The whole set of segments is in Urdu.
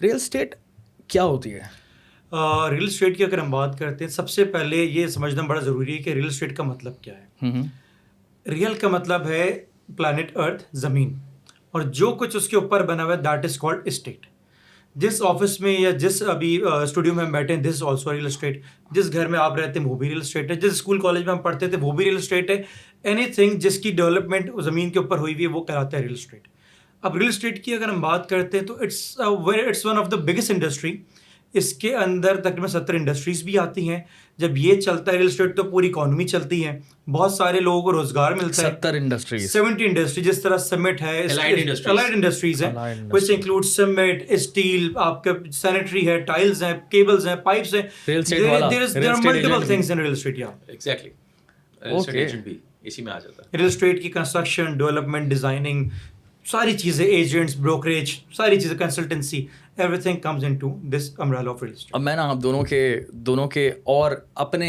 ریئل اسٹیٹ کیا ہوتی ہے؟ ریئل اسٹیٹ کی اگر ہم بات کرتے ہیں، سب سے پہلے یہ سمجھنا بڑا ضروری ہے کہ ریئل اسٹیٹ کا مطلب کیا ہے. ریئل کا مطلب ہے پلانٹ ارتھ، زمین، اور جو کچھ اس کے اوپر بنا ہوا ہے دیٹ از کالڈ اسٹیٹ. جس آفس میں یا جس ابھی اسٹوڈیو میں ہم بیٹھے ہیں، دس از آلسو ریئل اسٹیٹ. جس گھر میں آپ رہتے ہیں وہ بھی ریئل اسٹیٹ ہے. جس اسکول کالج میں ہم پڑھتے تھے وہ بھی ریئل اسٹیٹ ہے. اینی تھنگ جس کی ڈیولپمنٹ زمین کے اوپر ہوئی ہوئی ہے وہ کہلاتا ہے ریئل اسٹیٹ. اب ریئل اسٹیٹ کی اگر ہم بات کرتے ہیں تو it's one of the biggest industry. اس کے اندر تقریباً 70 انڈسٹریز بھی آتی ہیں. جب یہ چلتا ہے ریئل اسٹیٹ تو پوری اکانومی چلتی ہے، بہت سارے لوگوں کو روزگار ملتا ہے. 70 انڈسٹریز، 70 انڈسٹری، جس طرح سیمنٹ ہے، الائڈ انڈسٹریز ہیں، وچ انکلوڈ سیمنٹ، اسٹیل، آپ کا سینیٹری ہے، ٹائلز ہیں، کیبلز ہیں، پائپس ہیں. There are multiple things in real estate. Exactly. Real estate agent بھی اسی میں آ جاتا ہے. ریئل اسٹیٹ کی کنسٹرکشن، ڈیولپمنٹ، ڈیزائننگ، ساری چیزیں، ایجنٹس، بروکریج، ساری چیزیں، consultancy, everything comes into this umbrella of real estate. اب میں نا آپ دونوں کے اور اپنے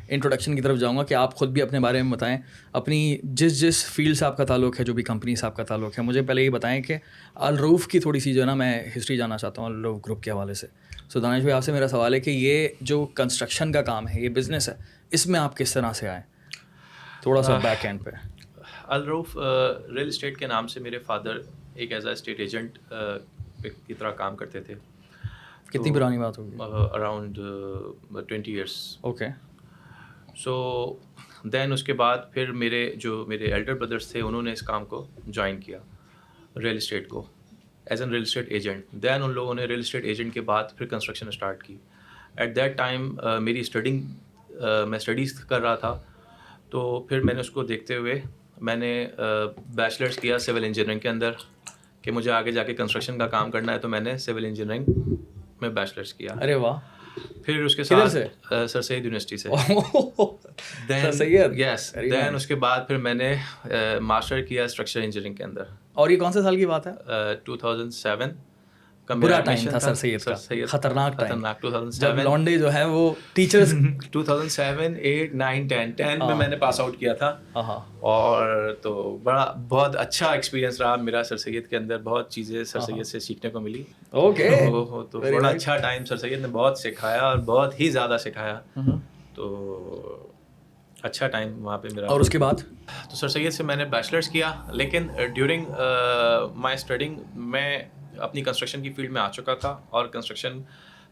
انٹروڈکشن کی طرف جاؤں گا کہ آپ خود بھی اپنے بارے میں بتائیں، اپنی جس فیلڈ سے آپ کا تعلق ہے، جو بھی کمپنی سے آپ کا تعلق ہے. مجھے پہلے یہ بتائیں کہ الروف کی تھوڑی سی جو ہے نا میں ہسٹری جاننا چاہتا ہوں الروف گروپ کے حوالے سے. سو دانش بھائی، آپ سے میرا سوال ہے کہ یہ جو کنسٹرکشن کا کام ہے، یہ بزنس ہے، اس میں آپ کس طرح سے آئیں؟ تھوڑا سا بیک اینڈ پہ. الروف ریئل اسٹیٹ کے نام سے میرے فادر ایک ایز اے اسٹیٹ ایجنٹ کی طرح کام کرتے تھے. کتنی پرانی بات ہوگی؟ Around 20 years. اوکے. سو دین اس کے بعد پھر میرے ایلڈر بردرس تھے، انہوں نے اس کام کو جوائن کیا، ریئل اسٹیٹ کو، as an real estate agent. Then ان لوگوں نے ریئل اسٹیٹ ایجنٹ کے بعد پھر کنسٹرکشن اسٹارٹ کی. ایٹ دیٹ ٹائم میری میں اسٹڈیز کر رہا تھا، تو پھر میں نے اس کو دیکھتے ہوئے میں نے بیچلرس کیا سول انجینئرنگ کے اندر کہ مجھے آگے جا کے کنسٹرکشن کا کام کرنا ہے. تو میں نے سول انجینئرنگ میں بیچلرس کیا. ارے واہ. پھر اس کے ساتھ سر سید یونیورسٹی سے. یس. دین اس کے بعد پھر میں نے ماسٹر کیا اسٹرکچر انجینئرنگ کے اندر. اور یہ کون سے سال کی بات ہے؟ 2007. برا ٹائم تھا سر سید کا، خطرناک 2007 جب لانڈے جو ہے وہ ٹیچرز 2007 8 9 10 میں میں نے پاس آؤٹ کیا تھا. اور تو بہت اچھا ایکسپیرینس رہا میرا سر سید کے اندر. بہت چیزیں سر سید سے سیکھنے کو ملی. اوکے. تو بڑا اچھا ٹائم سر سید نے بہت سکھایا اور بہت ہی زیادہ سکھایا. تو اچھا ٹائم وہاں پہ میرا. اور اس کے بعد تو سر سید سے میں نے بیچلرس کیا، لیکن ڈیورنگ مائی اسٹڈنگ میں اپنی کنسٹرکشن کی فیلڈ میں آ چکا تھا، اور کنسٹرکشن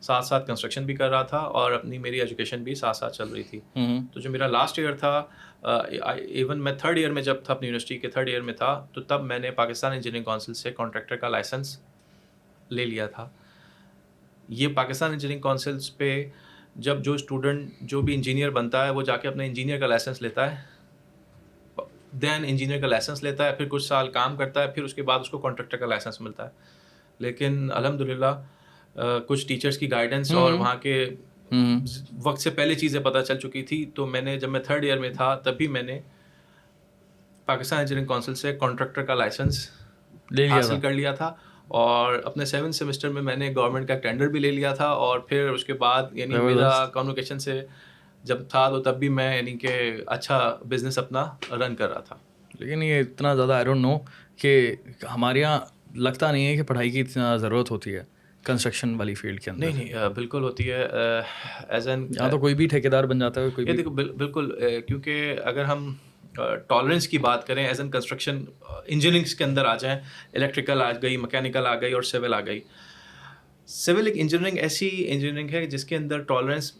ساتھ ساتھ کنسٹرکشن بھی کر رہا تھا، اور اپنی میری ایجوکیشن بھی ساتھ ساتھ چل رہی تھی. تو جو میرا لاسٹ ایئر تھا، ایون میں 3rd ایئر میں جب تھا، اپنی یونیورسٹی کے 3rd ایئر میں تھا، تو تب میں نے پاکستان انجینئرنگ کونسل سے کانٹریکٹر کا لائسنس لے لیا تھا. یہ پاکستان انجینئرنگ کونسلس پہ جب جو اسٹوڈنٹ جو بھی انجینئر بنتا ہے وہ جا کے اپنے انجینئر کا لائسنس لیتا ہے، دین انجینئر کا لائسنس لیتا ہے، پھر کچھ سال کام کرتا ہے، پھر اس کے بعد اس کو کانٹریکٹر کا لائسنس ملتا ہے. لیکن الحمدللہ کچھ ٹیچرس کی گائیڈنس اور وہاں کے وقت سے پہلے چیزیں پتہ چل چکی تھی. تو میں نے جب میں 3rd ایئر میں تھا تبھی میں نے پاکستان انجینئرنگ کونسل سے کانٹریکٹر کا لائسنس حاصل کر لیا تھا. اور اپنے 7th سیمسٹر میں نے گورنمنٹ کا ٹینڈر بھی لے لیا تھا. اور پھر اس کے بعد یعنی میرا کمیونیکیشن سے جب تھا تو تب بھی میں یعنی کہ اچھا بزنس اپنا رن کر رہا تھا. لیکن یہ اتنا زیادہ آئی ڈونٹ نو کہ ہمارے یہاں لگتا نہیں ہے کہ پڑھائی کی اتنا ضرورت ہوتی ہے کنسٹرکشن والی فیلڈ کے اندر. نہیں بالکل ہوتی ہے. ایز این یہاں تو کوئی بھی ٹھیکیدار بن جاتا ہے کوئی بھی. دیکھو بالکل، کیونکہ اگر ہم ٹالرنس کی بات کریں ایز این کنسٹرکشن انجینئرنگ کے اندر آ جائیں، الیکٹریکل آ گئی، میکینیکل آ گئی اور سول آ گئی. سول ایک انجینئرنگ ایسی انجینئرنگ ہے جس کے اندر ٹالرنس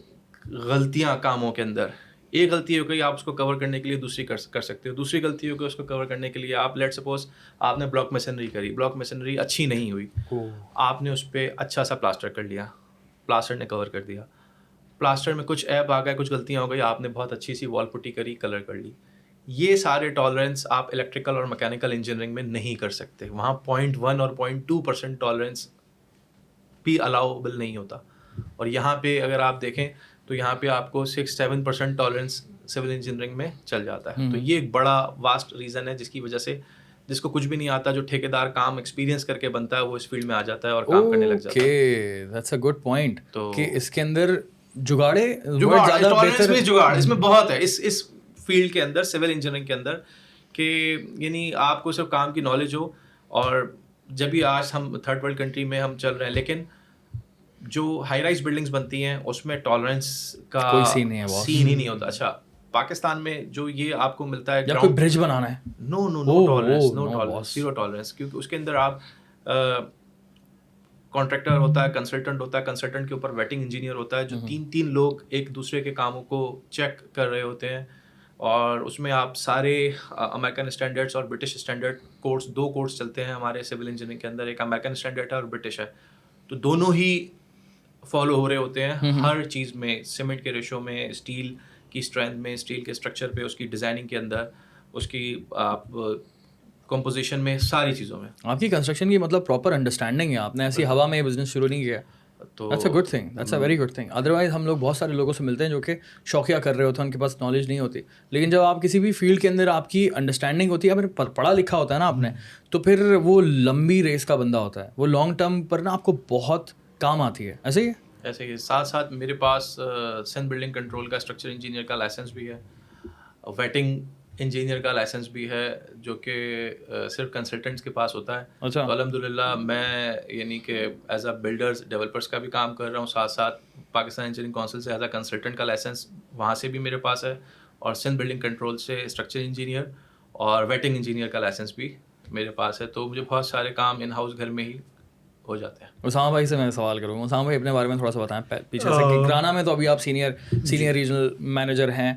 غلطیاں کاموں کے اندر، ایک غلطی ہو گئی آپ اس کو کور کرنے کے لیے دوسری کر سکتے ہو، دوسری غلطی ہو گئی اس کو کور کرنے کے لیے آپ لیٹ سپوز آپ نے بلاک میسنری کری، بلاک میسنری اچھی نہیں ہوئی، آپ نے اس پہ اچھا سا پلاسٹر کر لیا، پلاسٹر نے کور کر دیا، پلاسٹر میں کچھ ایب آ گئے، کچھ غلطیاں ہو گئی، آپ نے بہت اچھی سی وال پٹی کری، کلر کر لی. یہ سارے ٹالرنس آپ الیکٹریکل اور میکینیکل انجینئرنگ میں نہیں کر سکتے. وہاں 0.1 اور 0.2% ٹالرنس بھی الاؤبل نہیں ہوتا. اور یہاں پہ اگر آپ دیکھیں تو یہاں پہ آپ کو 6-7% ٹالرنس سول انجینئرنگ میں چل جاتا ہے. تو یہ ایک بڑا واسٹ ریزن ہے جس کی وجہ سے جس کو کچھ بھی نہیں آتا، جو ٹھیکیدار کام ایکسپیرینس کر کے بنتا ہے، وہ اس فیلڈ میں آ جاتا ہے اور کام کرنے لگ جاتا ہے. Okay, that's a good point. تو کہ اس کے اندر جگاڑ اس میں بہت ہے اس فیلڈ کے اندر، سول انجینئرنگ کے اندر، کہ یعنی آپ کو صرف کام کی نالج ہو. اور جب بھی آج ہم 3rd ورلڈ کنٹری میں ہم چل رہے ہیں، لیکن جو ہائی رائز بلڈنگس بنتی ہیں اس میں ٹالرنس کا کوئی سین نہیں ہے، سین ہی نہیں ہوتا. اچھا پاکستان میں جو یہ آپ کو ملتا ہے یا کوئی برج بنانا ہے، نو ٹالرنس زیرو ٹالرنس، کیونکہ اس کے اندر آپ کانٹریکٹر ہوتا ہے، کنسلٹنٹ ہوتا ہے، کنسلٹنٹ کے اوپر ویٹنگ انجینئر ہوتا ہے، جو تین لوگ ایک دوسرے کے کاموں کو چیک کر رہے ہوتے ہیں. اور اس میں آپ سارے امریکن اسٹینڈرڈس اور برٹش اسٹینڈرڈ کورس، 2 کورس چلتے ہیں ہمارے سول انجینئرنگ کے اندر، ایک امریکن اسٹینڈرڈ ہے اور برٹش ہے. تو دونوں ہی فالو ہو رہے ہوتے ہیں ہر چیز میں، سیمنٹ کے ریشو میں، اسٹیل کی اسٹرینتھ میں، اسٹیل کے اسٹرکچر پہ، اس کی ڈیزائننگ کے اندر، اس کی آپ کمپوزیشن میں، ساری چیزوں میں. آپ کی کنسٹرکشن کی مطلب پراپر انڈرسٹینڈنگ ہے، آپ نے ایسی ہوا میں یہ بزنس شروع نہیں کیا. تو that's a good thing, that's a very good thing. Otherwise ہم لوگ بہت سارے لوگوں سے ملتے ہیں جو کہ شوقیہ کر رہے ہوتے ہیں، ان کے پاس نالج نہیں ہوتی، لیکن جب آپ کسی بھی فیلڈ کے اندر آپ کی انڈرسٹینڈنگ ہوتی ہے، پھر پڑھا لکھا ہوتا ہے نا آپ نے، تو پھر وہ لمبی ریس کا بندہ ہوتا ہے، وہ لانگ ٹرم پر نا آپ کو بہت کام آتی ہے. ایسے ہی ایسے ہی ساتھ ساتھ میرے پاس سندھ بلڈنگ کنٹرول کا اسٹرکچر انجینئر کا لائسنس بھی ہے، ویٹنگ انجینئر کا لائسنس بھی ہے، جو کہ صرف کنسلٹنٹس کے پاس ہوتا ہے. اچھا، تو الحمدللہ میں یعنی کہ ایز اے بلڈرز ڈیولپرس کا بھی کام کر رہا ہوں، ساتھ ساتھ پاکستان انجینئرنگ کونسل سے ایز اے کنسلٹنٹ کا لائسنس وہاں سے بھی میرے پاس ہے، اور سندھ بلڈنگ کنٹرول سے اسٹرکچر انجینئر اور ویٹنگ انجینئر کا لائسنس بھی میرے پاس ہے. تو مجھے بہت سارے کام ان ہاؤس گھر میں ہی ہو جاتے ہیں. اسامہ بھائی سے میں سوال کروں گا. اسامہ بھائی اپنے بارے میں تھوڑا سا بتائیں پیچھے سے کہ گرانا میں تو ابھی آپ سینئر ریجنل مینیجر ہیں،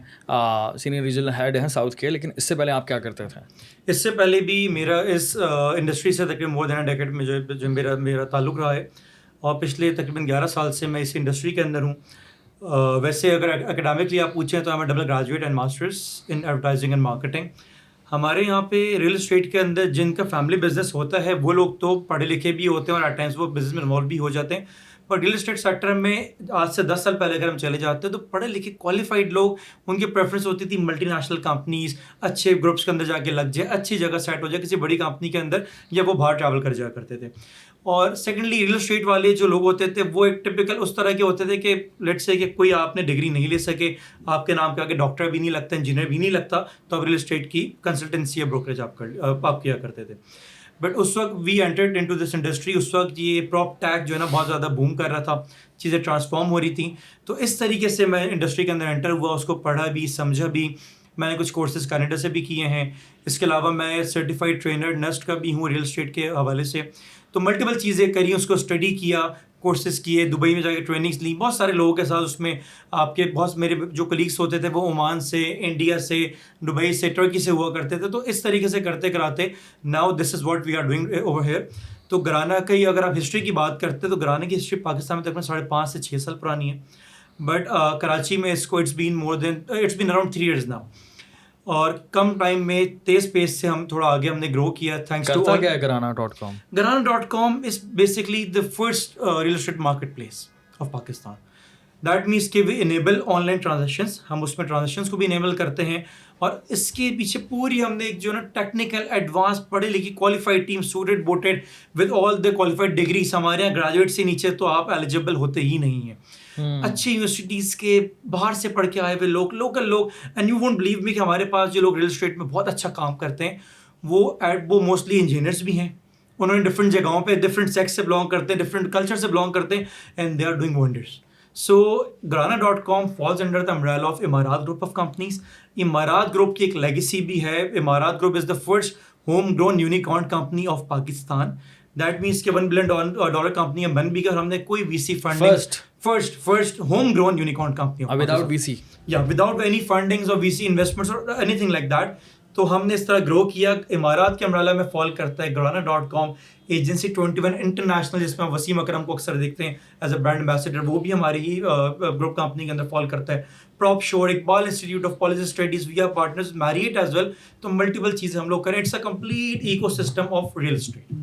سینئر ریجنل ہیڈ ہیں ساؤتھ کے، لیکن اس سے پہلے آپ کیا کرتے تھے؟ اس سے پہلے بھی میرا اس انڈسٹری سے تقریباً مور دین ڈیکیڈ میں جو میرا تعلق رہا ہے، اور پچھلے تقریباً 11 سال سے میں اس انڈسٹری کے اندر ہوں. ویسے اگر اکیڈیمکلی آپ پوچھیں تو میں double graduate and masters in advertising and marketing. ہمارے یہاں پہ ریئل اسٹیٹ کے اندر جن کا فیملی بزنس ہوتا ہے وہ لوگ تو پڑھے لکھے بھی ہوتے ہیں اور ایٹ ٹائمس وہ بزنس میں انوالو بھی ہو جاتے ہیں. پر ریئل اسٹیٹ سیکٹر میں آج سے 10 سال پہلے اگر ہم چلے جاتے ہیں تو پڑھے لکھے کوالیفائڈ لوگ، ان کی پریفرنس ہوتی تھی ملٹی نیشنل کمپنیز، اچھے گروپس کے اندر جا کے لگ جائے، اچھی جگہ سیٹ ہو جائے کسی بڑی کمپنی کے اندر، یا وہ باہر ٹریول کر جایا کرتے تھے. اور سیکنڈلی ریئل اسٹیٹ والے جو لوگ ہوتے تھے وہ ایک ٹپیکل اس طرح کے ہوتے تھے کہ لیٹ سے کہ کوئی آپ نے ڈگری نہیں لے سکے، آپ کے نام کے آگے ڈاکٹر بھی نہیں لگتا، انجینئر بھی نہیں لگتا، تو آپ ریئل اسٹیٹ کی کنسلٹنسی یا بروکریج آپ کیا کرتے تھے. بٹ اس وقت وی انٹرڈ انٹو دس انڈسٹری، اس وقت یہ پراپ ٹیک جو ہے نا بہت زیادہ بوم کر رہا تھا، چیزیں ٹرانسفارم ہو رہی تھیں. تو اس طریقے سے میں انڈسٹری کے اندر انٹر ہوا، اس کو پڑھا بھی، سمجھا بھی. میں نے کچھ کورسز کینیڈا سے بھی کیے ہیں. اس کے علاوہ میں سرٹیفائڈ ٹرینر نیسٹ کا بھی ہوں ریئل اسٹیٹ کے حوالے سے. تو ملٹیپل چیزیں کری، اس کو اسٹڈی کیا، کورسز کیے، دبئی میں جا کے ٹریننگس لی بہت سارے لوگوں کے ساتھ. اس میں آپ کے بہت میرے جو کلیگس ہوتے تھے وہ عمان سے، انڈیا سے، دبئی سے، ترکی سے ہوا کرتے تھے. تو اس طریقے سے کرتے کراتے now this is what we are doing over here. تو گرانا کی اگر آپ ہسٹری کی بات کرتے ہیں تو گرانا کی ہسٹری پاکستان میں تقریباً 5.5 سے 6 سال پرانی ہے. بٹ کراچی میں اس کو it's been around 3 years now. اور کم ٹائم میں تیز پیس سے ہم تھوڑا آگے ہم نے گرو کیا تھینکس ٹو کیا ہے گرانا.com؟ گرانا.com is basically the first real estate market place of Pakistan. That means کہ we enable online transactions, ہم اس میں ٹرانزیکشنس کو بھی انیبل کرتے ہیں. اور اس کے پیچھے پوری ہم نے ایک جو ہے نا ٹیکنیکل ایڈوانس پڑھے لکھی qualified team, suited booted with all the qualified degrees. ہمارے یہاں گریجویٹ سے نیچے تو آپ ایلیجیبل ہوتے ہی نہیں ہیں. اچھی یونیورسٹیز کے باہر سے پڑھ کے آئے ہوئے لوگ، لوکل لوگ. And you won't believe me کہ ہمارے پاس جو لوگ ریئل اسٹیٹ میں بہت اچھا کام کرتے ہیں وہ موسٹلی انجینئرس بھی ہیں. انہوں نے ڈفرینٹ جگہوں پہ ڈفرینٹ سیکس سے بلانگ کرتے ہیں، ڈفرینٹ کلچر سے بلانگ کرتے ہیں، and they are doing wonders. So گرانا.com falls under the umbrella of Imarat group of companies. Imarat group کی ایک لیگیسی بھی ہے. Imarat group is the first home grown unicorn company of Pakistan. That means کہ $1 billion کمپنی ہے بن بھی گئی اور ہم نے کوئی V C funding first home grown unicorn company without V C, یا وداؤٹ اینی فنڈنگز اور وی سی انویسٹمنٹس اور اینی تھنگ لائک دیٹ. تو ہم نے اس طرح گرو کیا. امارات کے امبریلا میں فال کرتا ہے گرانا.com. ایجنسی 21 انٹرنیشنل جس میں وسیم اکرم کو اکثر دیکھتے ہیں ایز اے برانڈ ایمبیسڈر، وہ بھی ہماری ہی گروپ کمپنی کے اندر فال کرتا ہے. Prop shore, Iqbal institute of policy studies, we are partners, Marriott as well. تو ملٹیپل چیزیں ہم لوگ کریں. It's a complete ecosystem of real state.